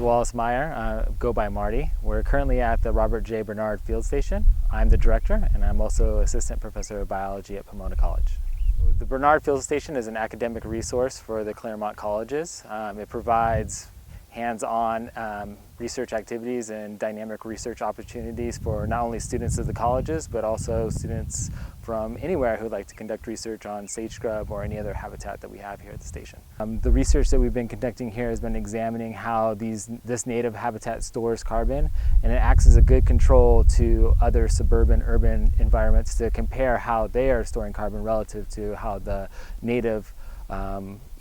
Wallace Meyer, go by Marty. We're currently at the Robert J. Bernard Field Station. I'm the director, and I'm also Assistant Professor of Biology at Pomona College. The Bernard Field Station is an academic resource for the Claremont colleges. It provides hands-on research activities and dynamic research opportunities for not only students of the colleges, but also students from anywhere who'd like to conduct research on sage scrub or any other habitat that we have here at the station. The research that we've been conducting here has been examining how this native habitat stores carbon, and it acts as a good control to other suburban urban environments to compare how they are storing carbon relative to how the native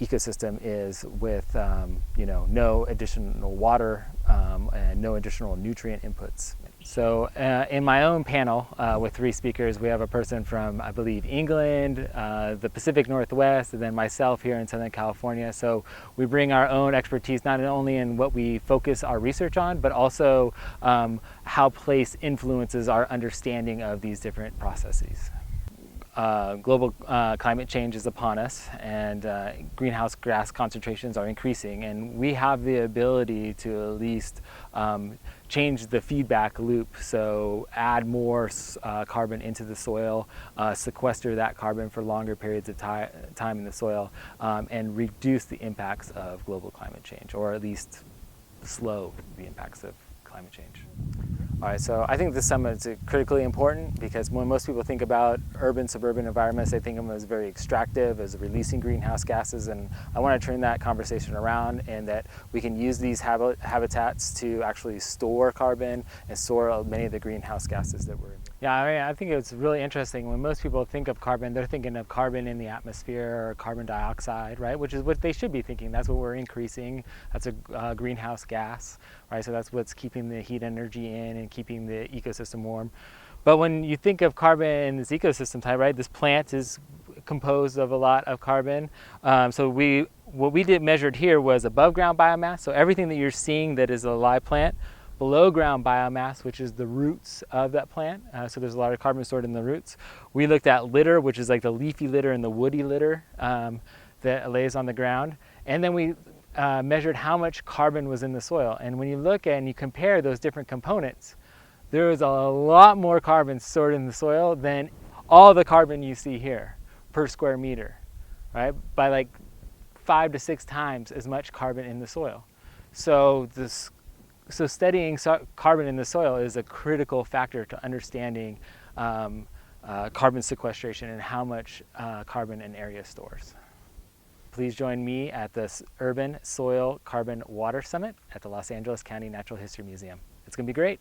ecosystem is with no additional water and no additional nutrient inputs. So in my own panel with 3 speakers, we have a person from, I believe, England, the Pacific Northwest, and then myself here in Southern California. So we bring our own expertise not only in what we focus our research on, but also how place influences our understanding of these different processes. Global climate change is upon us, and greenhouse gas concentrations are increasing, and we have the ability to at least change the feedback loop, so add more carbon into the soil, sequester that carbon for longer periods of time in the soil, and reduce the impacts of global climate change, or at least slow the impacts of climate change. All right, so I think this summit is critically important because when most people think about urban, suburban environments, they think of them as very extractive, as releasing greenhouse gases, and I want to turn that conversation around, and that we can use these habitats to actually store carbon and store many of the greenhouse gases that we're emitting. Yeah, I mean, I think it's really interesting. When most people think of carbon, they're thinking of carbon in the atmosphere or carbon dioxide, right? Which is what they should be thinking. That's what we're increasing. That's a greenhouse gas, right? So that's what's keeping the heat energy in and keeping the ecosystem warm. But when you think of carbon in this ecosystem type, right, this plant is composed of a lot of carbon. So what we measured here was above ground biomass. So everything that you're seeing that is a live plant. Below ground biomass, which is the roots of that plant. So there's a lot of carbon stored in the roots. We looked at litter, which is like the leafy litter and the woody litter that lays on the ground. And then we measured how much carbon was in the soil. And when you look and you compare those different components, there is a lot more carbon stored in the soil than all the carbon you see here per square meter, right? By like 5 to 6 times as much carbon in the soil. So studying carbon in the soil is a critical factor to understanding carbon sequestration and how much carbon an area stores. Please join me at the Urban Soil Carbon Water Summit at the Los Angeles County Natural History Museum. It's going to be great.